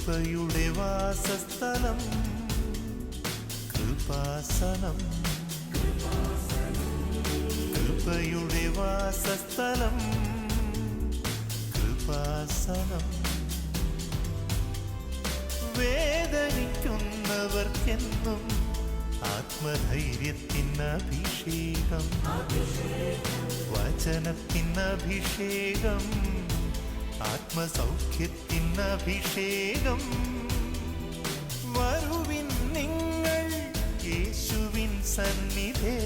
കൃപയുടെ വാസസ്ഥലം കൃപാസനം. കൃപയുടെ വാസസ്ഥലം കൃപാസനം. വേദനിക്കുന്നവർക്കെന്നും ആത്മധൈര്യത്തിനഭിഷേകം, വചനത്തിനഭിഷേകം, ആത്മസൗഖ്യത്തിനഭിഷേകം. വരുവിൻ നിങ്ങൾ യേശുവിൻ സന്നിധേ,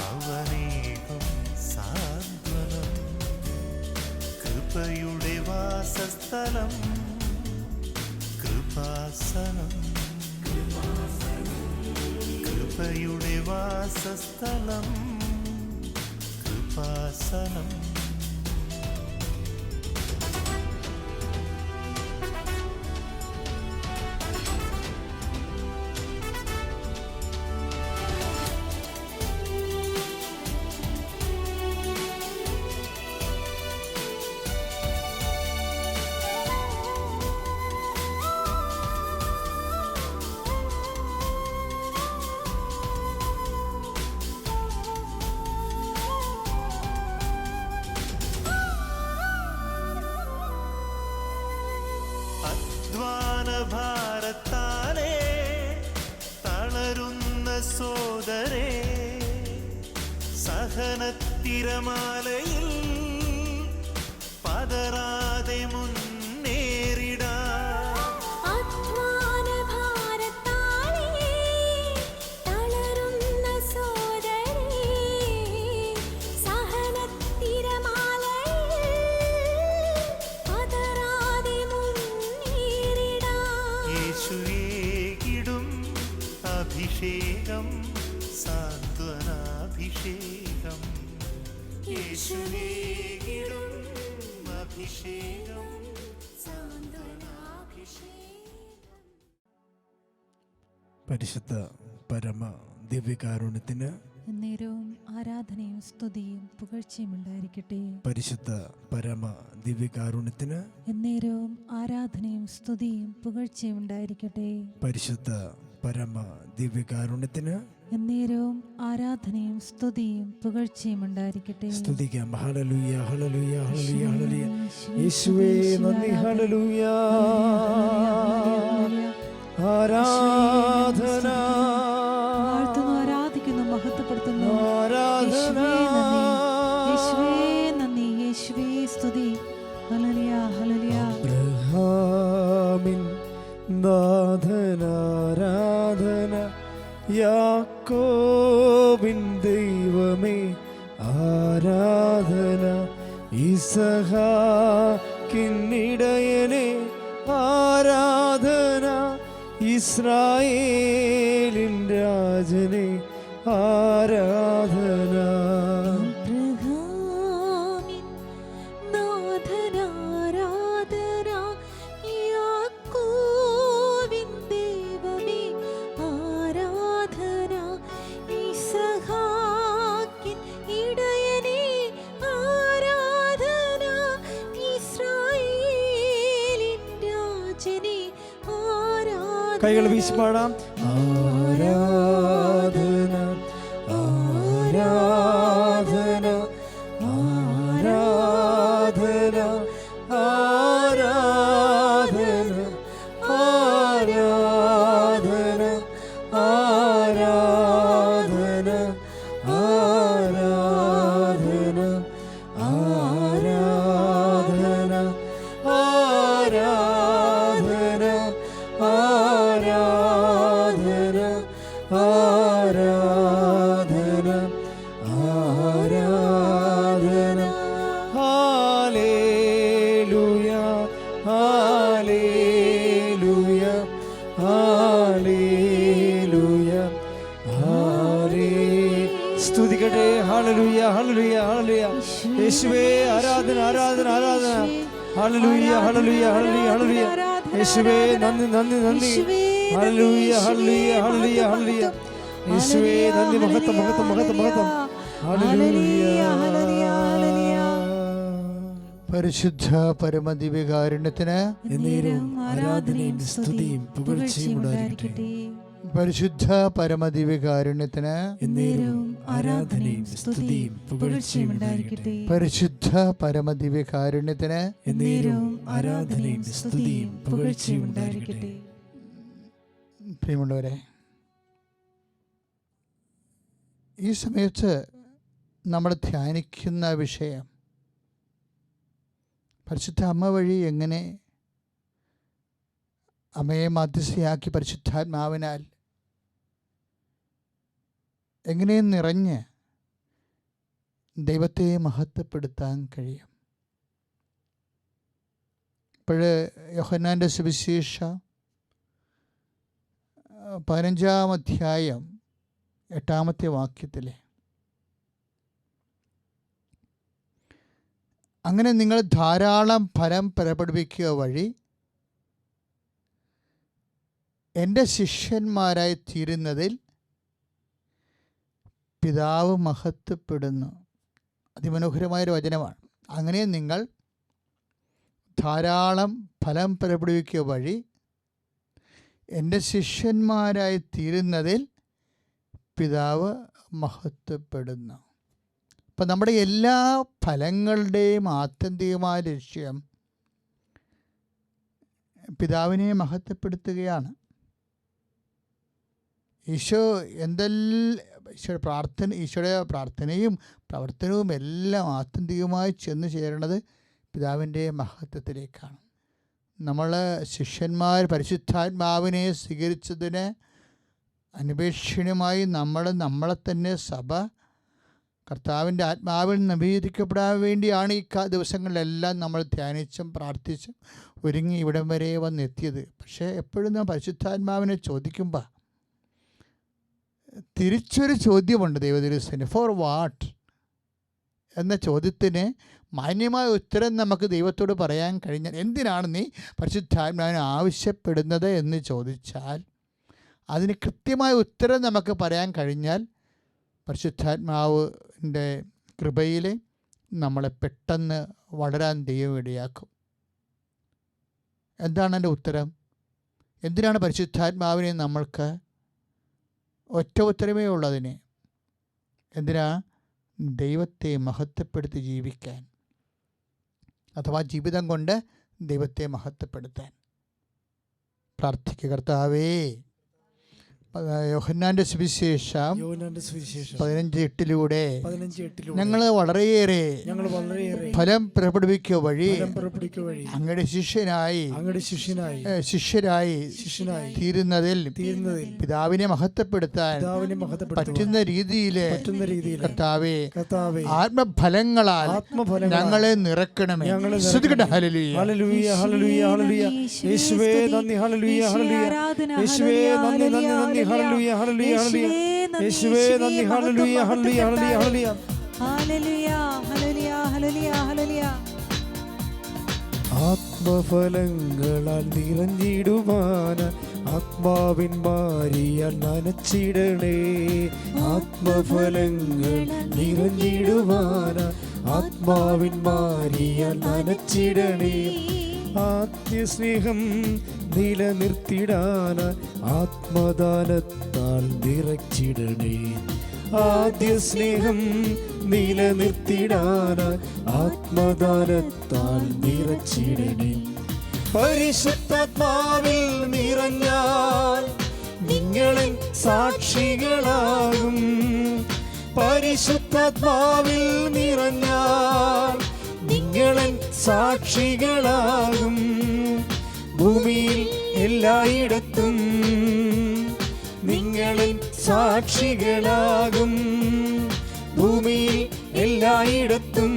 അവനേകും സാന്ത്വനം. കൃപയുടെ വാസസ്ഥലം കൃപാസനം. കൃപയുടെ വാസസ്ഥലം കൃപാസനം. ഭാരത്താലേ തളരുന്ന സോദരേ, സഹനത്തിരമാലയിൽ പതറാതെ മുന്നേറിടാ. അഭിഷേകം സാന്ത്വനാഭിഷേകം. യേശുവിനും അഭിഷേകം സാന്ത്വനാഭിഷേകം. പരിശുദ്ധ പരമ ദിവ്യകാരുണ്യത്തിന് എന്നേരവും ആരാധനയും സ്തുതിയും പുകഴ്ചയും ഉണ്ടായിരിക്കട്ടെ. പരിശുദ്ധ പരമ ദിവ്യകാരുണ്യത്തിന് എന്നേരവും ആരാധനയും സ്തുതിയും പുകഴ്ചയും ഉണ്ടായിരിക്കട്ടെ. പരിശുദ്ധ പരമ ദിവ്യകാരുണ്യത്തിന് എന്നേരവും ആരാധനയും സ്തുതിയും പുകഴ്ചയും ഉണ്ടായിരിക്കട്ടെ. സ്തുതിക്കാം. ഹല്ലേലൂയ ഹല്ലേലൂയ ഹല്ലേലൂയ ഹല്ലേലൂയ. യേശുവേ നന്ദി. ഹല്ലേലൂയ. ആരാധന. വാഴ്ത്തുന്നു, ആരാധിക്കുന്നു, മഹത്വപ്പെടുത്തുന്നു. ആരാധന. യേശുവേ നന്ദി, യേശുവേ സ്തുതി. Hallelujah hallelujah. അബ്രഹാമിൻ നാഥനാരാധന, യാക്കോബിൻ ദൈവമേ ആരാധന, ഇസഹാക്കിന്നിടയനെ ആരാധന, ഇസ്രായേലിൻ രാജനെ ആരാധന. കൈകൾ വീശി പാടാം. ആരാധന ആരാധന ആരാധന ആരാധന ആരാധന ആരാധന ആരാധന ആരാധന ആരാധന ആരാധന ആരാധന ആരാധന. ഹല്ലേലൂയ ഹല്ലേലൂയ ഹല്ലേലൂയ സ്തുതിക്കട്ടെ. ഹല്ലേലൂയ ഹല്ലേലൂയ ഹല്ലേലൂയ. യേശുവേ ആരാധന ആരാധന ആരാധന. ഹല്ലേലൂയ ഹല്ലേലൂയ ഹല്ലേലൂയ ഹല്ലേലൂയ. യേശുവേ നന്ദി നന്ദി നന്ദി. ഹല്ലേലൂയ ഹല്ലേലൂയ ഹല്ലേലൂയ ഹല്ലേലൂയ. യേശുവേ നന്ദി. മഹത്വം മഹത്വം മഹത്വം മഹത്വം. ഹല്ലേലൂയ ഹല്ലേലൂയ ഹല്ലേലൂയ. പരിശുദ്ധ പരമദിവ്യകാരുണ്യത്തിന് എന്നേരവും ആരാധനയും സ്തുതിയും പുകഴ്ചയും ഉണ്ടായിരിക്കട്ടെ. പരിശുദ്ധ പരമദിവ്യകാരുണ്യത്തിന് എന്നേരവും ആരാധനയും സ്തുതിയും പുകഴ്ചയും ഉണ്ടായിരിക്കട്ടെ. പരിശുദ്ധ പരമദിവ്യകാരുണ്യത്തിന് എന്നേരവും ആരാധനയും സ്തുതിയും പുകഴ്ചയും ഉണ്ടായിരിക്കട്ടെ. പ്രിയമുള്ളവരെ, ഈ സമയത്ത് നമ്മൾ ധ്യാനിക്കുന്ന വിഷയം പരിശുദ്ധ അമ്മ വഴി എങ്ങനെ അമ്മയെ മധ്യസ്ഥയാക്കി പരിശുദ്ധാത്മാവിനാൽ എങ്ങനെ നിറഞ്ഞ് ദൈവത്തെ മഹത്വപ്പെടുത്താൻ കഴിയും. ഇപ്പോൾ യോഹന്നാൻ്റെ സുവിശേഷം 15-ാം അധ്യായം 8-ാമത്തെ വാക്യത്തിൽ, അങ്ങനെ നിങ്ങൾ ധാരാളം ഫലം പുറപ്പെടുവിക്കുക വഴി എൻ്റെ ശിഷ്യന്മാരായി തീരുന്നതിൽ പിതാവ് മഹത്വപ്പെടുന്നു. അതിമനോഹരമായൊരു വചനമാണ്. അങ്ങനെ നിങ്ങൾ ധാരാളം ഫലം പുറപ്പെടുവിക്കുക വഴി എൻ്റെ ശിഷ്യന്മാരായി തീരുന്നതിൽ പിതാവ് മഹത്വപ്പെടുന്നു. അപ്പം നമ്മുടെ എല്ലാ ഫലങ്ങളുടെയും ആത്യന്തികമായ ലക്ഷ്യം പിതാവിനെ മഹത്വപ്പെടുത്തുകയാണ്. ഈശോയുടെ പ്രാർത്ഥനയും പ്രവർത്തനവും എല്ലാം ആത്യന്തികമായി ചെന്ന് ചേരുന്നത് പിതാവിൻ്റെ മഹത്വത്തിലേക്കാണ്. നമ്മൾ ശിഷ്യന്മാർ പരിശുദ്ധാത്മാവിനെ സ്വീകരിച്ചതിന് അനുപേക്ഷണീയമായി നമ്മളെ തന്നെ സഭ കർത്താവിൻ്റെ ആത്മാവിൽ നവീകരിക്കപ്പെടാൻ വേണ്ടിയാണ് ഈ ദിവസങ്ങളിലെല്ലാം നമ്മൾ ധ്യാനിച്ചും പ്രാർത്ഥിച്ചും ഒരുങ്ങി ഇവിടം വരെ വന്നെത്തിയത്. പക്ഷേ എപ്പോഴും നാം പരിശുദ്ധാത്മാവിനെ ചോദിക്കുമ്പോൾ തിരിച്ചൊരു ചോദ്യമുണ്ട് ദൈവദിവസത്തിന്. ഫോർ വാട്ട് എന്ന ചോദ്യത്തിന് മാന്യമായ ഉത്തരം നമുക്ക് ദൈവത്തോട് പറയാൻ കഴിഞ്ഞാൽ, എന്തിനാണ് നീ പരിശുദ്ധാത്മാവിനെ ആവശ്യപ്പെടുന്നത് എന്ന് ചോദിച്ചാൽ അതിന് കൃത്യമായ ഉത്തരം നമുക്ക് പറയാൻ കഴിഞ്ഞാൽ പരിശുദ്ധാത്മാവിൻ്റെ കൃപയിൽ നമ്മളെ പെട്ടെന്ന് വളരാൻ ദൈവം ഇടയാക്കും. എന്താണ് എൻ്റെ ഉത്തരം? എന്തിനാണ് പരിശുദ്ധാത്മാവിനെ നമ്മൾക്ക്? ഒറ്റ ഉത്തരമേ ഉള്ളതിന്. എന്തിനാ? ദൈവത്തെ മഹത്വപ്പെടുത്തി ജീവിക്കാൻ, അഥവാ ജീവിതം കൊണ്ട് ദൈവത്തെ മഹത്വപ്പെടുത്താൻ. പ്രാർത്ഥിക്കുക. കർത്താവേ, യോഹന്നാന്റെ സുവിശേഷം 15:8 ഞങ്ങൾ വളരെയേറെ ഫലം പുറപ്പെടുവിക്കുക വഴി അങ്ങയുടെ ശിഷ്യരായി തീരുന്നതിൽ പിതാവിനെ മഹത്വപ്പെടുത്താൻ പറ്റുന്ന രീതിയിൽ കർത്താവേ ആത്മഫലങ്ങളാൽ ഞങ്ങളെ നിറക്കണമേ. ഹല്ലേലൂയ, ഹല്ലേലൂയ, ഹല്ലേലൂയ. യേശുവേ നന്ദി, ഹല്ലേലൂയ, ഹല്ലേലൂയ. യേശുവേ നന്ദി, നന്ദി, നന്ദി, ഹല്ലേലൂയ, ഹല്ലേലൂയ, ഹല്ലേലൂയ. യേശുവേ നന്ദി, ഹല്ലേലൂയ, ഹല്ലേലൂയ, ഹല്ലേലൂയ, ഹല്ലേലൂയ. ഹല്ലേലൂയ, ഹല്ലേലൂയ, ഹല്ലേലൂയ, ഹല്ലേലൂയ. ആത്മഫലങ്ങളാൽ നിറഞ്ഞിടുവാൻ ആത്മാവിൻ മാരിയാൽ നനച്ചിടണേ. ആത്മഫലങ്ങൾ നിറഞ്ഞിടുവാൻ ആത്മാവിൻ മാരിയാൽ നനച്ചിടണേ. ആദ്യ സ്നേഹം നിലനിർത്തിടാൻ ആത്മദാനത്താൽ നിറച്ചിടണേ. ആദ്യ സ്നേഹം നിലനിർത്തിടാൻ ആത്മദാനത്താൽ നിറച്ചിടണേ. പരിശുദ്ധാത്മാവിൽ നിറഞ്ഞാൽ നിങ്ങളിൽ സാക്ഷികളാകും. പരിശുദ്ധാത്മാവിൽ നിറഞ്ഞാൽ നിങ്ങളിൽ സാക്ഷികളാകും. ഭൂമിയിൽ എല്ലായിടത്തും നിങ്ങളിൽ സാക്ഷികളാകും. ഭൂമിയിൽ എല്ലായിടത്തും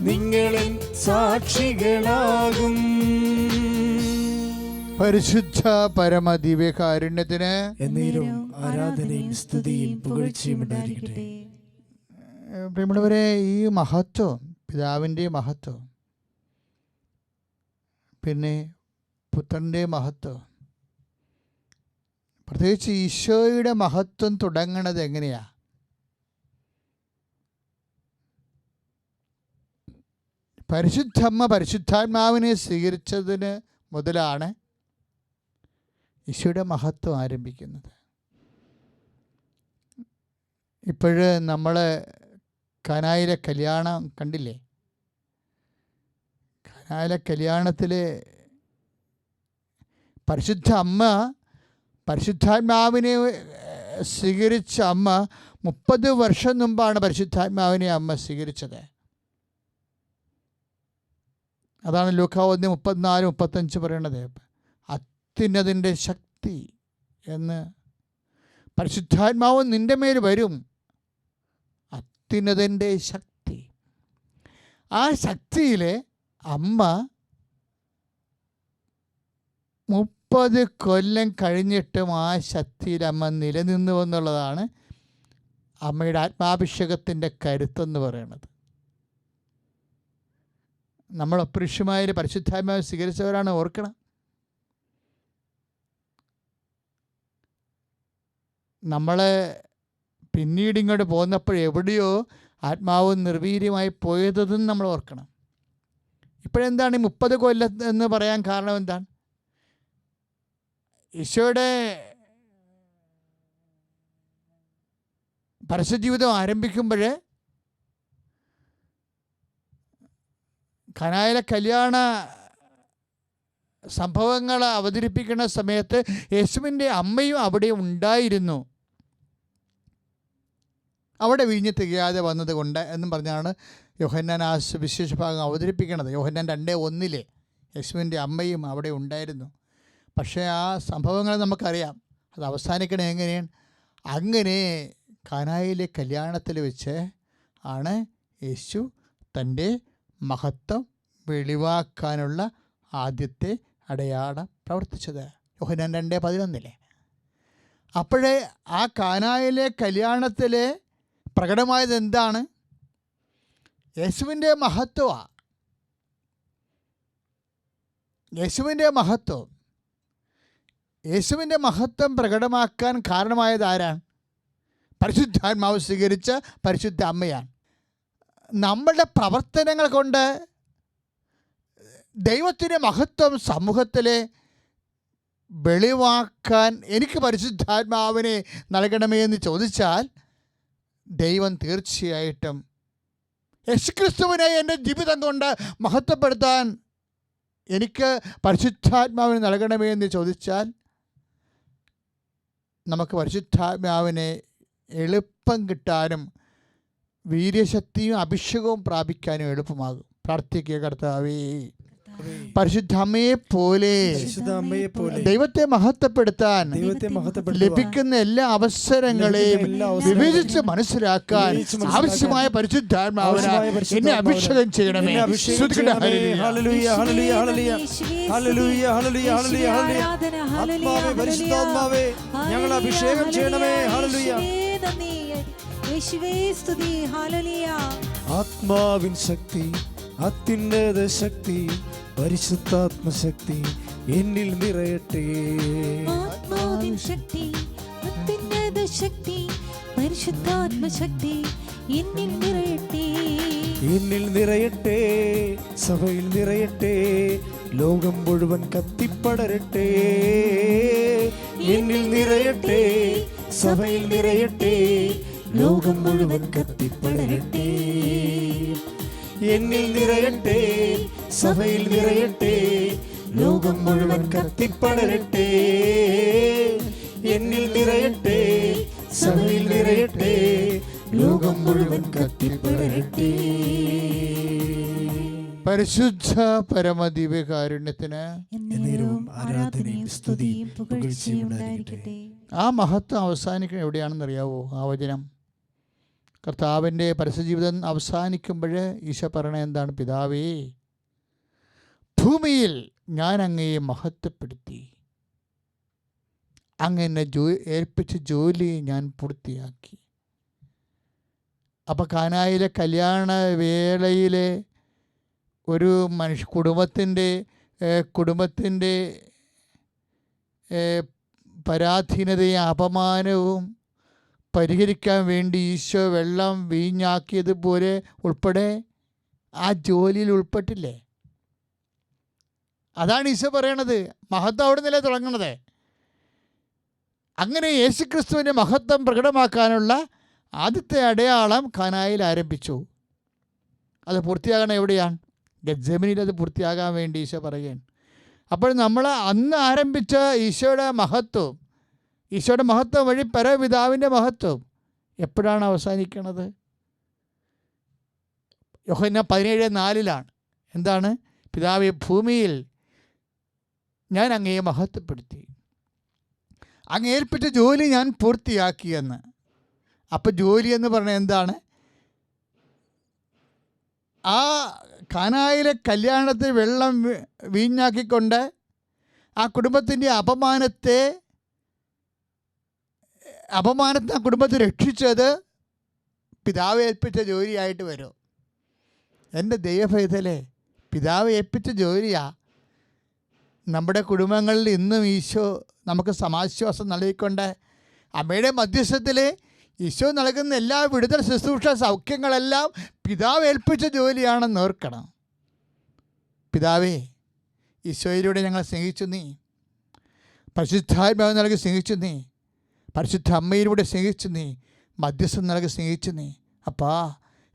നിങ്ങളിൽ സാക്ഷികളാകും. പരിശുദ്ധ പരമദിവ്യകാരുണ്യത്തിന് എന്നേരവും ആരാധനയും സ്തുതിയും പുകഴ്ചയും ഉണ്ടായിരിക്കട്ടെ. പ്രിയമുള്ളവരെ, ഈ മഹത്വം, പിതാവിൻ്റെ മഹത്വം, പിന്നെ പുത്രൻ്റെ മഹത്വം, പ്രത്യേകിച്ച് ഈശോയുടെ മഹത്വം തുടങ്ങണത് എങ്ങനെയാ? പരിശുദ്ധമ്മ പരിശുദ്ധാത്മാവിനെ സ്വീകരിച്ചതിന് മുതലാണ് ഈശോയുടെ മഹത്വം ആരംഭിക്കുന്നത്. ഇപ്പോഴ് നമ്മൾ കാനായിലെ കല്യാണം കണ്ടില്ലേ? കാനായിലെ കല്യാണത്തിൽ പരിശുദ്ധ അമ്മ, പരിശുദ്ധാത്മാവിനെ സ്വീകരിച്ച അമ്മ 30 വർഷം മുമ്പാണ് പരിശുദ്ധാത്മാവിനെ അമ്മ സ്വീകരിച്ചത്. അതാണ് ലൂക്കാ 1:34-35 പറയണത്. അത്യുന്നതിൻ്റെ ശക്തി എന്ന്, പരിശുദ്ധാത്മാവ് നിൻ്റെ മേൽ വരും, അത്യുന്നതിൻ്റെ ശക്തി. ആ ശക്തിയിൽ അമ്മ 30 കൊല്ലം കഴിഞ്ഞിട്ടും ആ ശക്തിയിൽ അമ്മ നിലനിന്നു എന്നുള്ളതാണ് അമ്മയുടെ ആത്മാഭിഷേകത്തിൻ്റെ കരുത്തെന്ന് പറയുന്നത്. നമ്മൾ അപ്രത്യക്ഷമായ പരിശുദ്ധാത്മാവ് സ്വീകരിച്ചവരാണ്, ഓർക്കണം. നമ്മൾ പിന്നീട് ഇങ്ങോട്ട് പോന്നപ്പോൾ എവിടെയോ ആത്മാവ് നിർവീര്യമായി പോയതെന്ന് നമ്മൾ ഓർക്കണം. ഇപ്പോഴെന്താണ് ഈ 30 കൊല്ലം എന്ന് പറയാൻ കാരണം എന്താണ്? ഈശോയുടെ പരസ്യജീവിതം ആരംഭിക്കുമ്പോൾ ഖനായിലെ കല്യാണ സംഭവങ്ങൾ അവതരിപ്പിക്കുന്ന സമയത്ത് യേശുവിൻ്റെ അമ്മയും അവിടെ ഉണ്ടായിരുന്നു. അവിടെ വീഞ്ഞ് തികയാതെ വന്നത് കൊണ്ട് എന്നും പറഞ്ഞാണ് യോഹന്നാൻ ആ വിശേഷ ഭാഗം അവതരിപ്പിക്കുന്നത്. യോഹന്നാൻ 2:1 യേശുവിൻ്റെ അമ്മയും അവിടെ ഉണ്ടായിരുന്നു. പക്ഷേ ആ സംഭവങ്ങൾ നമുക്കറിയാം, അത് അവസാനിക്കണേ എങ്ങനെയാണ്? അങ്ങനെ കാനായിലെ കല്യാണത്തിൽ വെച്ച് ആണ് യേശു തൻ്റെ മഹത്വം വെളിവാക്കാനുള്ള ആദ്യത്തെ അടയാളം പ്രവർത്തിച്ചത്. യോഹന്നാൻ 2:11. അപ്പോഴേ ആ കാനായിലെ കല്യാണത്തിൽ പ്രകടമായത് എന്താണ്? യേശുവിൻ്റെ മഹത്വമാണ്. യേശുവിൻ്റെ മഹത്വം പ്രകടമാക്കാൻ കാരണമായത് ആരാണ്? പരിശുദ്ധാത്മാവ് സ്വീകരിച്ച പരിശുദ്ധ അമ്മയാണ്. നമ്മളുടെ പ്രവർത്തനങ്ങൾ കൊണ്ട് ദൈവത്തിൻ്റെ മഹത്വം സമൂഹത്തിൽ വെളിവാക്കാൻ എനിക്ക് പരിശുദ്ധാത്മാവിനെ നൽകണമേ എന്ന് ചോദിച്ചാൽ ദൈവം തീർച്ചയായിട്ടും യേശുക്രിസ്തുവിനെ എൻ്റെ ജീവിതം കൊണ്ട് മഹത്വപ്പെടുത്താൻ എനിക്ക് പരിശുദ്ധാത്മാവിനെ നൽകണമേ എന്ന് ചോദിച്ചാൽ നമുക്ക് പരിശുദ്ധാത്മാവിനെ എളുപ്പം കിട്ടാനും വീര്യശക്തിയും അഭിഷേകവും പ്രാപിക്കാനും എളുപ്പമാകും. പ്രാർത്ഥിക്കുക, കർത്താവേ പരിശുദ്ധ അമ്മയെ പോലെ ദൈവത്തെ മഹത്വപ്പെടുത്താൻ ലഭിക്കുന്ന എല്ലാ അവസരങ്ങളെയും വിവേചിച്ച് മനസ്സിലാക്കാൻ ആവശ്യമായ പരിശുദ്ധാത്മാവിനാൽ എന്നെ അഭിഷേകം ചെയ്യണമേ. ഞങ്ങൾ അഭിഷേകം ചെയ്യണമേ. ആത്മാവിൻ ശക്തി, അത്യുന്നത ശക്തി, പരിശുദ്ധാത്മശക്തി എന്നിൽ നിറയട്ടെ. ആത്മാവിൻ ശക്തി, അത്യുന്നത ശക്തി, പരിശുദ്ധാത്മശക്തി എന്നിൽ നിറയട്ടെ. എന്നിൽ നിറയട്ടെ, സഭയിൽ നിറയട്ടെ, ലോകം മുഴുവൻ കത്തിപ്പടരട്ടെ. എന്നിൽ നിറയട്ടെ, സഭയിൽ നിറയട്ടെ, ലോകം മുഴുവൻ കത്തിപ്പടരട്ടെ. എന്നിൽ നിറയട്ടെ, സഭയിൽ നിറയട്ടെ, ലോകം മുഴുവൻ കത്തിപ്പടരട്ടെ. എന്നിൽ നിറയട്ടെ, സഭയിൽ നിറയട്ടെ, ലോകം മുഴുവൻ കത്തിപ്പടരട്ടെ. പരിശുദ്ധ പരമദിവ്യകാരുണ്യത്തിന് ആരാധനയും സ്തുതിയും പുകഴ്ചയും ഉണ്ടായിരിക്കട്ടെ. ആ മഹത്വം അവസാനിക്കുന്നത് എവിടെയാണെന്ന് അറിയാവോ? ആ വചനം കർത്താവിൻ്റെ പരസ്യജീവിതം അവസാനിക്കുമ്പോൾ ഈശോ പറയണത് എന്താണ്? പിതാവേ, ഭൂമിയിൽ ഞാൻ അങ്ങയെ മഹത്വപ്പെടുത്തി, അങ്ങനെ ഏൽപ്പിച്ച ജോലി ഞാൻ പൂർത്തിയാക്കി. അപ്പം കാനായിലെ കല്യാണ വേളയിലെ ഒരു കുടുംബത്തിൻ്റെ പരാധീനതയും അപമാനവും പരിഹരിക്കാൻ വേണ്ടി ഈശോ വെള്ളം വീഞ്ഞാക്കിയതുപോലെ ഉൾപ്പെടെ ആ ജോലിയിൽ ഉൾപ്പെട്ടില്ലേ? അതാണ് ഈശോ പറയണത്. മഹത്വം അവിടെ നിന്നല്ലേ തുടങ്ങണത്. അങ്ങനെ യേശുക്രിസ്തുവിൻ്റെ മഹത്വം പ്രകടമാക്കാനുള്ള ആദ്യത്തെ അടയാളം കാനായിൽ ആരംഭിച്ചു. അത് പൂർത്തിയാകണം എവിടെയാണ്? ഗെത്സെമനിയിൽ അത് പൂർത്തിയാകാൻ വേണ്ടി ഈശോ പറയുകയാണ്. അപ്പോൾ നമ്മൾ അന്ന് ആരംഭിച്ച ഈശോയുടെ മഹത്വം വഴി പരപിതാവിൻ്റെ മഹത്വം എപ്പോഴാണ് അവസാനിക്കണത്? യോഹന്നാൻ 17:4 എന്താണ്? പിതാവേ, ഭൂമിയിൽ ഞാൻ അങ്ങയെ മഹത്വപ്പെടുത്തി, അങ്ങ് ഏൽപ്പിച്ച ജോലി ഞാൻ പൂർത്തിയാക്കിയെന്ന്. അപ്പോൾ ജോലി എന്ന് പറഞ്ഞാൽ എന്താണ്? ആ കാനായിലെ കല്യാണത്തിൽ വെള്ളം വീഞ്ഞാക്കിക്കൊണ്ട് ആ കുടുംബത്തിൻ്റെ അപമാനത്തെ ആ കുടുംബത്തെ രക്ഷിച്ചത് പിതാവ് ഏൽപ്പിച്ച ജോലിയായിട്ട് വരും. എൻ്റെ ദൈവഭയത്തിലെ പിതാവ് ഏൽപ്പിച്ച ജോലിയാണ് നമ്മുടെ കുടുംബങ്ങളിൽ ഇന്നും ഈശോ നമുക്ക് സമാശ്വാസം നൽകിക്കൊണ്ട് അമ്മയുടെ മധ്യസ്ഥത്തിൽ ഈശോ നൽകുന്ന എല്ലാ വിടുതൽ ശുശ്രൂഷ സൗഖ്യങ്ങളെല്ലാം പിതാവ് ഏൽപ്പിച്ച ജോലിയാണെന്ന് ഓർക്കണം. പിതാവേ, ഈശോയിലൂടെ ഞങ്ങളെ സ്നേഹിച്ചു നീ, പരിശുദ്ധാത്മാവ് നൽകി സ്നേഹിച്ചു നീ, പരിശുദ്ധ അമ്മയിലൂടെ സ്നേഹിച്ചു നീ, മധ്യസ്ഥം നൽകി സ്നേഹിച്ചു നീ. അപ്പാ,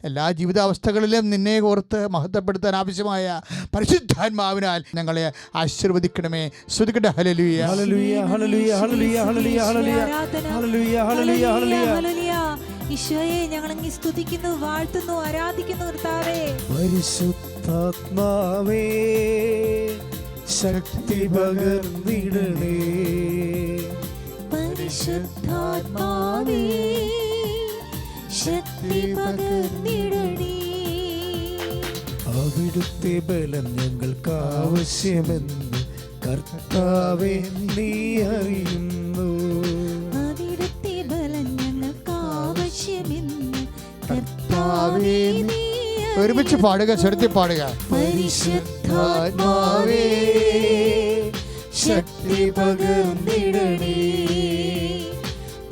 എല്ലാ ജീവിതാവസ്ഥകളിലും നിന്നെ ഓർത്ത് മഹത്വപ്പെടുത്താൻ ആവശ്യമായ പരിശുദ്ധാത്മാവിനാൽ ഞങ്ങളെ ആശീർവദിക്കണമേ. സ്തുതിക്കട്ടെ. ഹല്ലേലൂയ, ഹല്ലേലൂയ, ഹല്ലേലൂയ, ഹല്ലേലൂയ, ഹല്ലേലൂയ, ഹല്ലേലൂയ, ഹല്ലേലൂയ, ഹല്ലേലൂയ, ഹല്ലേലൂയ. ഈശോയെ ഞങ്ങൾ അങ്ങ് സ്തുതിക്കുന്നു, വാഴ്ത്തുന്നു, ആരാധിക്കുന്നു കർത്താവേ. പരിശുദ്ധാത്മാവേ, ശക്തി പകർന്നിടണേ. പരിശുദ്ധാത്മാവേ, ശക്തി പകർന്നിടണേ. അവിടുത്തെ ബലം ഞങ്ങൾക്ക് ആവശ്യമെന്ന് കർത്താവേ നീ അറിയുന്നു. അവിടുത്തെ ബലം ഞങ്ങൾക്ക് ആവശ്യമെന്ന് കർത്താവേ നീ ഒരുമിച്ച് പാടുക, ചെറുത്തി പാടുക. പരിശുദ്ധാത്മാവേ, ശക്തി പകർന്നിടണേ.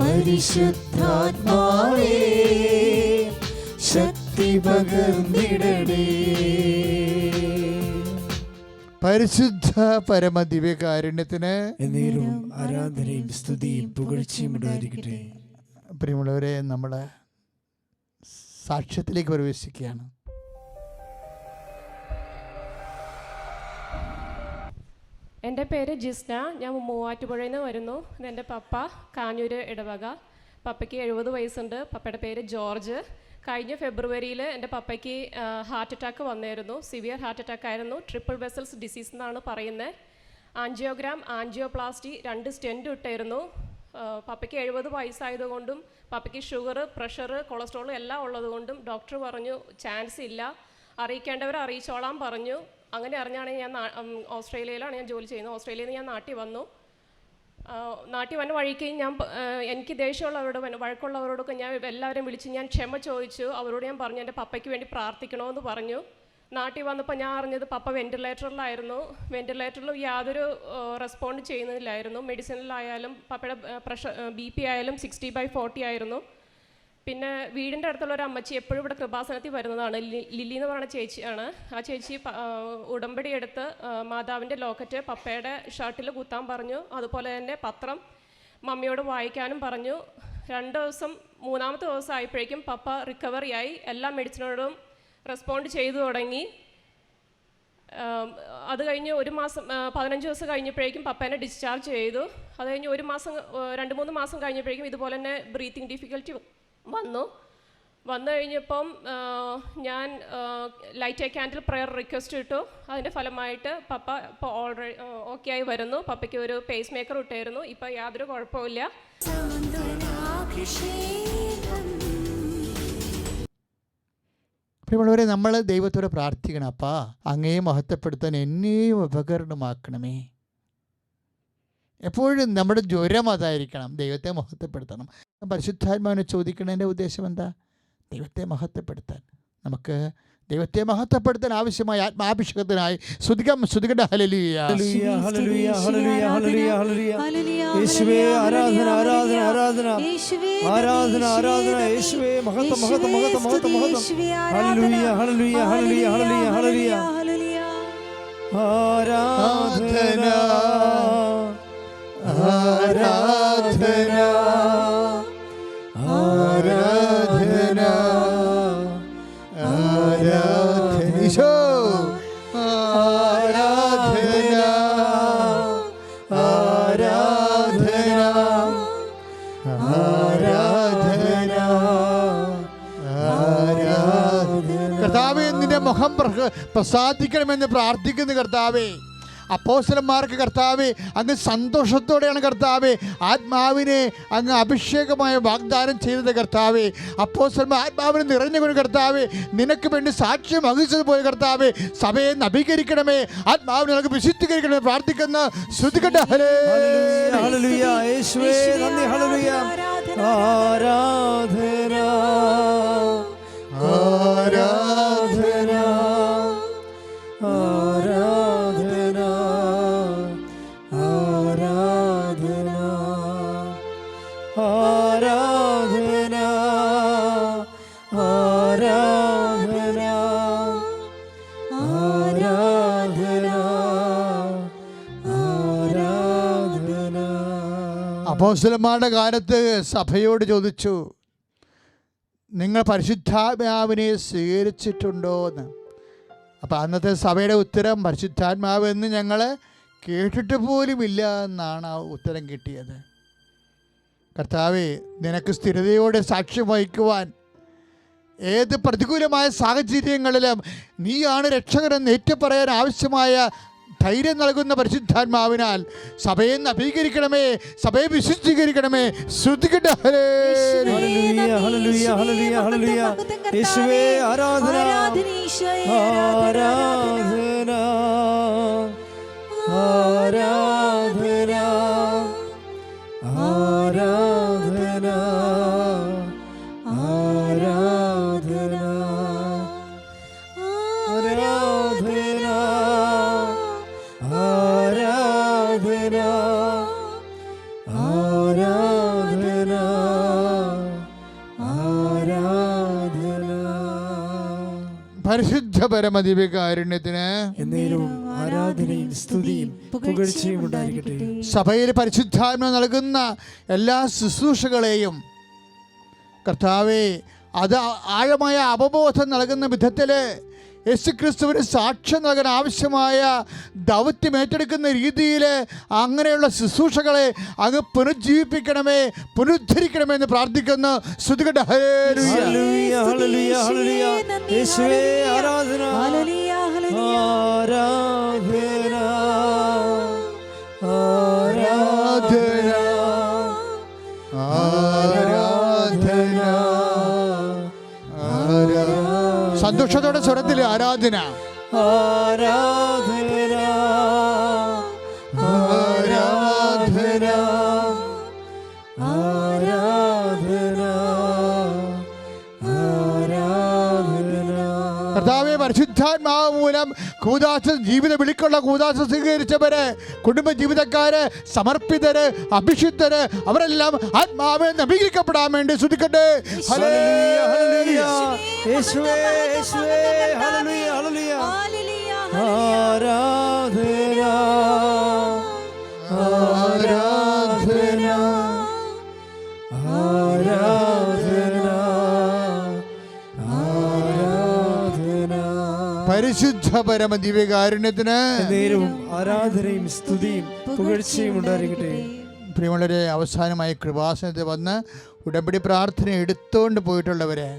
പരിശുദ്ധാത്മാവേ, ശക്തി പകർന്നിടണേ. പരിശുദ്ധ പരമദിവ്യകാരുണ്യത്തിന് എന്നേരും ആരാധനയും സ്തുതിയും പുകഴ്ചയും ഉണ്ടായിരിക്കട്ടെ. പ്രിയമുള്ളവരെ, നമ്മൾ സാക്ഷ്യത്തിലേക്ക് പ്രവേശിക്കുകയാണ്. എൻ്റെ പേര് ജിസ്ന. ഞാൻ മൂവാറ്റുപുഴയിൽ നിന്ന് വരുന്നു. ഇതെൻ്റെ പപ്പ കാഞ്ഞൂർ ഇടവക. പപ്പയ്ക്ക് 70 വയസ്സുണ്ട്. പപ്പയുടെ പേര് ജോർജ്. കഴിഞ്ഞ ഫെബ്രുവരിയിൽ എൻ്റെ പപ്പയ്ക്ക് ഹാർട്ട് അറ്റാക്ക് വന്നായിരുന്നു. സിവിയർ ഹാർട്ട് അറ്റാക്ക് ആയിരുന്നു. ട്രിപ്പിൾ വെസൽസ് ഡിസീസ് എന്നാണ് പറയുന്നത്. ആൻജിയോഗ്രാം, ആൻജിയോപ്ലാസ്റ്റി, 2 സ്റ്റെൻറ്റ് ഇട്ടായിരുന്നു. പപ്പയ്ക്ക് 70 വയസ്സായതുകൊണ്ടും പപ്പയ്ക്ക് ഷുഗർ, പ്രഷർ, കൊളസ്ട്രോൾ എല്ലാം ഉള്ളതുകൊണ്ടും ഡോക്ടർ പറഞ്ഞു ചാൻസ് ഇല്ല, അറിയിക്കേണ്ടവരെ അറിയിച്ചോളാൻ പറഞ്ഞു. അങ്ങനെ അറിഞ്ഞാണ് ഞാൻ ഓസ്ട്രേലിയയിലാണ് ഞാൻ ജോലി ചെയ്യുന്നത്. ഓസ്ട്രേലിയയിൽ നിന്ന് ഞാൻ നാട്ടിൽ വന്നു. നാട്ടിൽ വന്ന വഴിക്ക് എനിക്ക് ദേഷ്യമുള്ളവരോട്, വഴക്കുള്ളവരോടൊക്കെ ഞാൻ എല്ലാവരെയും വിളിച്ച് ഞാൻ ക്ഷമ ചോദിച്ചു. അവരോട് ഞാൻ പറഞ്ഞു എൻ്റെ പപ്പയ്ക്ക് വേണ്ടി പ്രാർത്ഥിക്കണമെന്ന് പറഞ്ഞു. നാട്ടിൽ വന്നപ്പോൾ ഞാൻ അറിഞ്ഞത് പപ്പ വെൻറ്റിലേറ്ററിലായിരുന്നു. വെൻറ്റിലേറ്ററിൽ യാതൊരു റെസ്പോണ്ട് ചെയ്യുന്നില്ലായിരുന്നു. മെഡിസിനിലായാലും പപ്പയുടെ പ്രഷർ BP ആയാലും 60/40 ആയിരുന്നു. പിന്നെ വീടിൻ്റെ അടുത്തുള്ള ഒരു അമ്മച്ചി എപ്പോഴും ഇവിടെ കൃപാസനത്തിൽ വരുന്നതാണ്. ലില്ലി എന്ന് പറയുന്ന ചേച്ചിയാണ്. ആ ചേച്ചി ഉടമ്പടി എടുത്ത് മാതാവിൻ്റെ ലോക്കറ്റ് പപ്പയുടെ ഷർട്ടിൽ കുത്താൻ പറഞ്ഞു. അതുപോലെ തന്നെ പത്രം മമ്മിയോട് വായിക്കാനും പറഞ്ഞു. 2 ദിവസം, 3-ാമത്തെ ദിവസം ആയപ്പോഴേക്കും പപ്പ റിക്കവറിയായി. എല്ലാ മെഡിസിനോടും റെസ്പോണ്ട് ചെയ്തു തുടങ്ങി. അത് കഴിഞ്ഞ് 15 ദിവസം കഴിഞ്ഞപ്പോഴേക്കും പപ്പേനെ ഡിസ്ചാർജ് ചെയ്തു. അത് കഴിഞ്ഞ് 2-3 മാസം കഴിഞ്ഞപ്പോഴേക്കും ഇതുപോലെ തന്നെ ബ്രീത്തിങ് ഡിഫിക്കൽറ്റി വന്നു കഴിഞ്ഞപ്പം ഞാൻ light a candle prayer request ഇട്ടു. അതിൻ്റെ ഫലമായിട്ട് പപ്പ ഇപ്പോൾ ഓൾറെഡി ഓക്കെ ആയി വരുന്നു. പപ്പയ്ക്ക് ഒരു പേസ് മേക്കർ ഇട്ടായിരുന്നു. ഇപ്പോൾ യാതൊരു കുഴപ്പമില്ല. പ്രിയമുള്ളവരെ, നമ്മൾ ദൈവത്തോട് പ്രാർത്ഥിക്കണം. അപ്പാ, അങ്ങയെ മഹത്വപ്പെടുത്താൻ എന്നെയും ഉപകരണമാക്കണമേ. എപ്പോഴും നമ്മുടെ ജ്വരം അതായിരിക്കണം, ദൈവത്തെ മഹത്വപ്പെടുത്തണം. പരിശുദ്ധാത്മാവിനെ ചോദിക്കുന്നതിൻ്റെ ഉദ്ദേശം എന്താ? ദൈവത്തെ മഹത്വപ്പെടുത്താൻ. നമുക്ക് ദൈവത്തെ മഹത്വപ്പെടുത്താൻ ആവശ്യമായ ആത്മാഭിഷേകത്തിനായി സ്തുതിക്കട്ടെ. ഹല്ലേലൂയ. ഹല്ലേലൂയ, ഹല്ലേലൂയ, ഹല്ലേലൂയ, ഹല്ലേലൂയ, ഹല്ലേലൂയ. യേശുവേ ആരാധന, ആരാധന, ആരാധന, ആരാധന, ആരാധന. യേശുവേ മഹത്വം, മഹത്വം, മഹത്വം, മഹത്വം, മഹത്വം. ഹല്ലേലൂയ, ഹല്ലേലൂയ, ഹല്ലേലൂയ, ഹല്ലേലൂയ, ഹല്ലേലൂയ. ആരാധന, ആരാധന, ആരാധന, ആരാധന. ഈശോ ആരാധന, ആരാധന, ആരാധന, ആരാധന. കർത്താവേ, നിന്റെ മുഖം പ്രസാദിക്കണമെന്ന് പ്രാർത്ഥിക്കുന്നു കർത്താവേ. അപ്പോസ്തലന്മാർക്ക് കർത്താവേ അങ്ങ് സന്തോഷത്തോടെയാണ് കർത്താവേ ആത്മാവിനെ അങ്ങ് അഭിഷേകമായ വാഗ്ദാനം ചെയ്തത് കർത്താവേ. അപ്പോസ്തലന്മാർ ആത്മാവിനെ നിറഞ്ഞുകൊണ്ട് കർത്താവേ നിനക്ക് വേണ്ടി സാക്ഷ്യം വഹിച്ചതുപോലെ കർത്താവേ സഭയെ നവീകരിക്കണമേ, ആത്മാവിനെ നമുക്ക് വിശുദ്ധീകരിക്കണമേ പ്രാർത്ഥിക്കുന്ന ശ്രുതികട്ടെ. ഹല്ലേലൂയ, യേശുവേ നന്ദി. ഹല്ലേലൂയ, ആരാധന, ആരാധന, ആരാധന, ആരാധന, ആരാധന, ആരാധന, ആരാധന, ആരാധന. അപ്പോസ്തലന്മാരുടെ കാലത്ത് സഭയോട് ചോദിച്ചു, നിങ്ങൾ പരിശുദ്ധാത്മാവിനെ സ്വീകരിച്ചിട്ടുണ്ടോ എന്ന്. അപ്പോൾ അന്നത്തെ സഭയുടെ ഉത്തരം പരിശുദ്ധാത്മാവെന്ന് ഞങ്ങൾ കേട്ടിട്ട് പോലുമില്ല എന്നാണ് ആ ഉത്തരം കിട്ടിയത്. കർത്താവേ, നിനക്ക് സ്ഥിരതയോടെ സാക്ഷ്യം വഹിക്കുവാൻ ഏത് പ്രതികൂലമായ സാഹചര്യങ്ങളിലും നീയാണ് രക്ഷകരെന്ന് ഏറ്റുപറയാൻ ആവശ്യമായ ധൈര്യം നൽകുന്ന പരിശുദ്ധാത്മാവിനാൽ സഭയെ നവീകരിക്കണമേ, സഭയെ വിശുദ്ധീകരിക്കണമേ. ശ്രുതികട്ടെ. ഹല്ലേലൂയ, ഹല്ലേലൂയ, ഹല്ലേലൂയ, ഹല്ലേലൂയ. യേശുവേ ആരാധന, ആരാധന, ആരാധന, ആരാധന, ആരാധന, ആരാധന, ആരാധന, ആരാധന, ആരാധന. പരിശുദ്ധ പരമദിവ്യകാരുണ്യത്തിന് എന്നേരവും ആരാധനയും സ്തുതിയും പുകഴ്ചയും ഉണ്ടായിരിക്കട്ടെ. സഭയിൽ പരിശുദ്ധാത്മ നൽകുന്ന എല്ലാ ശുശ്രൂഷകളെയും കർത്താവേ അത് ആഴമായ അവബോധം നൽകുന്ന വിധത്തിൽ യേശുക്രിസ്തുവിന് സാക്ഷ്യം നൽകാൻ ആവശ്യമായ ദൗത്യം ഏറ്റെടുക്കുന്ന രീതിയിൽ അങ്ങനെയുള്ള ശുശ്രൂഷകളെ അങ്ങ് പുനരുജ്ജീവിപ്പിക്കണമേ, പുനരുദ്ധരിക്കണമേ എന്ന് പ്രാർത്ഥിക്കുന്ന ശ്രുതികട്ടെ. ഹല്ലേലൂയ, ഹല്ലേലൂയ, ഹല്ലേലൂയ. യേശുവേ ആരാധന, ആരാധന, ആരാധന, ആരാധന, ആരാധന. സന്തോഷത്തോടെ സ്വരത്തിൽ ആരാധന, ആരാധന, ആരാധന, ആരാധന, ആരാധന. കർത്താവേ, പരിശുദ്ധാത്മാവ് മൂലം കൂദാശ ജീവിത വിളിക്കുള്ള കൂദാശ സ്വീകരിച്ചവര്, കുടുംബ ജീവിതക്കാര്, സമർപ്പിതര്, അഭിഷിക്തര് അവരെല്ലാം ആത്മാവെ നവീകരിക്കപ്പെടാൻ വേണ്ടി ശ്രുതിക്കട്ടെ. ഹല്ലേലൂയ, ഹല്ലേലൂയ. യേശുവേ, യേശുവേ, ഹല്ലേലൂയ, ഹല്ലേലൂയ. ആരാധന, ആരാധന, ആരാധന, ആരാധന. പരിശുദ്ധ പരമ ദിവ്യകാരുണ്യത്തിന് നേരവും ആരാധനയും സ്തുതിയും പുകഴ്ചയും ഉണ്ടായിരിക്കട്ടെ. പ്രിയമുള്ളവരെ, അവസാനമായി കൃപാസനത്തിൽ വന്ന് ഉടമ്പടി പ്രാർത്ഥന എടുത്തുകൊണ്ട് പോയിട്ടുള്ളവരെ,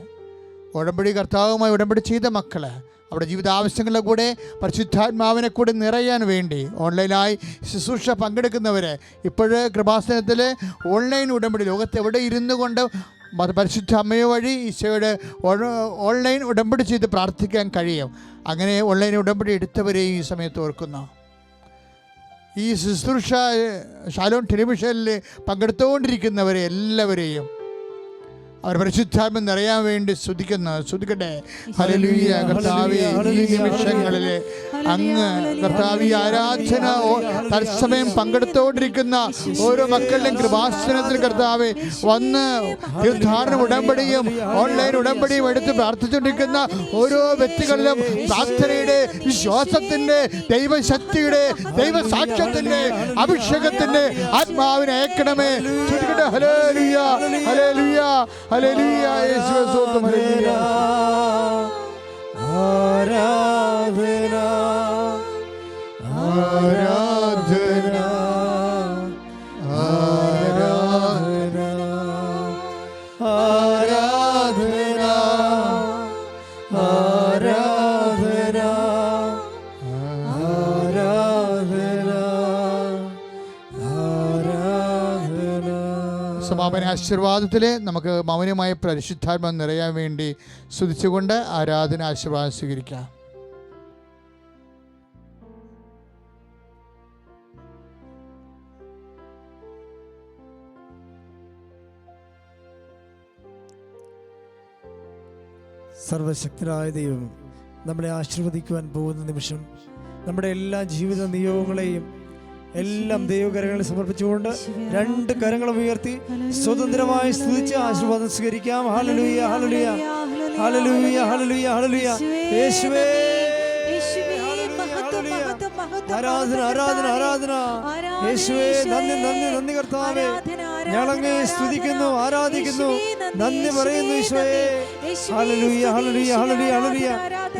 ഉടമ്പടി കർത്താവുമായി ഉടമ്പടി ചെയ്ത മക്കൾ അവിടെ ജീവിതാവശ്യങ്ങളുടെ കൂടെ പരിശുദ്ധാത്മാവിനെ കൂടെ നിറയാൻ വേണ്ടി ഓൺലൈനായി ശുശ്രൂഷ പങ്കെടുക്കുന്നവർ ഇപ്പോഴ് കൃപാസനത്തിൽ ഓൺലൈൻ ഉടമ്പടി ലോകത്ത് എവിടെ ഇരുന്നു കൊണ്ട് പരിശുദ്ധ അമ്മയെ വഴി ഈശോയുടെ ഓൺലൈൻ ഉടമ്പടി ചെയ്ത് പ്രാർത്ഥിക്കാൻ കഴിയും. അങ്ങനെ ഓൺലൈൻ ഉടമ്പടി എടുത്തവരെയും ഈ സമയത്ത് ഓർക്കുന്നു. ഈ ശുശ്രൂഷ ഷാലോൺ ടെലിവിഷനിൽ പങ്കെടുത്തുകൊണ്ടിരിക്കുന്നവരെ എല്ലാവരെയും അവർ പരിശുദ്ധാത്മ നിറയാൻ വേണ്ടി സ്തുതിക്കട്ടെ. ഹല്ലേലൂയ. കർത്താവേ, ഈ നിമിഷങ്ങളിൽ അങ്ങ് കർത്താവേ ആരാധന തത്സമയം പങ്കെടുത്തുകൊണ്ടിരിക്കുന്ന ഓരോ മക്കളുടെയും കൃപാസനത്തിൽ കർത്താവേ വന്ന് തീർത്ഥാടന ഉടമ്പടിയും ഓൺലൈൻ ഉടമ്പടിയും എടുത്ത് പ്രാർത്ഥിച്ചുകൊണ്ടിരിക്കുന്ന ഓരോ വ്യക്തികളിലും പ്രാർത്ഥനയുടെ, വിശ്വാസത്തിന്റെ, ദൈവശക്തിയുടെ, ദൈവസാക്ഷ്യത്തിന്റെ, അഭിഷേകത്തിന്റെ ആത്മാവിനെ അയക്കണമേ. ഹല്ലേലൂയ, ഹല്ലേലൂയ, ഹല്ലേലൂയ. യേശുവേ സ്തോത്രം. ഹല്ലേലൂയ. ആരാധന ആരാധന ആരാധന ആരാധന ആരാധന ആരാധന. സമാപന ആശീർവാദത്തിൽ നമുക്ക് മൗനമായ പരിശുദ്ധാത്മ നിറയാൻ വേണ്ടി സ്തുതിച്ചുകൊണ്ട് ആരാധന ആശീർവാദം സ്വീകരിക്കാം. സർവശക്തനായ ദൈവം നമ്മളെ ആശീർവദിക്കുവാൻ പോകുന്ന നിമിഷം നമ്മുടെ എല്ലാ ജീവിത നിയോഗങ്ങളെയും എല്ലാം ദൈവകരങ്ങളിൽ സമർപ്പിച്ചുകൊണ്ട് രണ്ട് കരങ്ങളും ഉയർത്തി സ്വതന്ത്രമായി സ്തുതിച്ച് ആശീർവാദം സ്വീകരിക്കാം. ഹല്ലേലൂയ, ഹല്ലേലൂയ, ഹല്ലേലൂയ, ഹല്ലേലൂയ, ഹല്ലേലൂയ. യേശുവേ, ആരാധന, ആരാധന, ആരാധന. യേശുവേ, നന്ദി, നന്ദി, നന്ദി കർത്താവേ. ഞങ്ങളങ്ങേ സ്തുതിക്കുന്നു, ആരാധിക്കുന്നു, നന്ദി പറയുന്നു ഈശോയെ. ഹല്ലേലൂയ, ഹല്ലേലൂയ, ഹല്ലേലൂയ, ഹല്ലേലൂയ.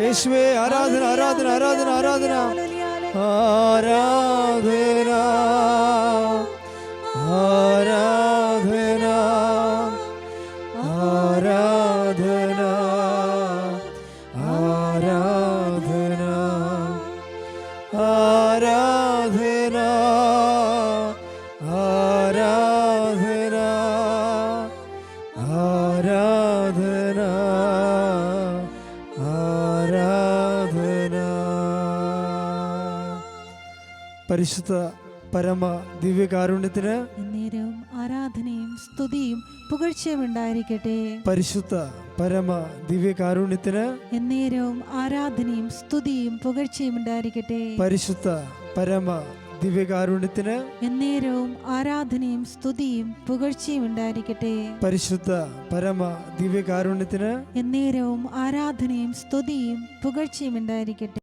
യേശുവേ, ആരാധന, ആരാധന, ആരാധന, ആരാധന, ആരാധന, ആരാധന, ആരാധന, ആരാധന, ആരാധന, ആരാധന, ആരാധന, ആരാധന. പരിശുദ്ധ പരമ ദിവ്യകാരുണ്യത്തിന് എന്നേരവും ആരാധനയും സ്തുതിയും പുകഴ്ചയും ഉണ്ടായിരിക്കട്ടെ. പരിശുദ്ധ പരമ ദിവ്യകാരുണ്യത്തിന് എന്നേരവും ആരാധനയും സ്തുതിയും പുകഴ്ചയും ഉണ്ടായിരിക്കട്ടെ. പരിശുദ്ധ പരമ ദിവ്യകാരുണ്യത്തിന് എന്നേരവും ആരാധനയും സ്തുതിയും പുകഴ്ചയും ഉണ്ടായിരിക്കട്ടെ. പരിശുദ്ധ പരമ ദിവ്യകാരുണ്യത്തിന് എന്നേരവും ആരാധനയും സ്തുതിയും പുകഴ്ചയും ഉണ്ടായിരിക്കട്ടെ.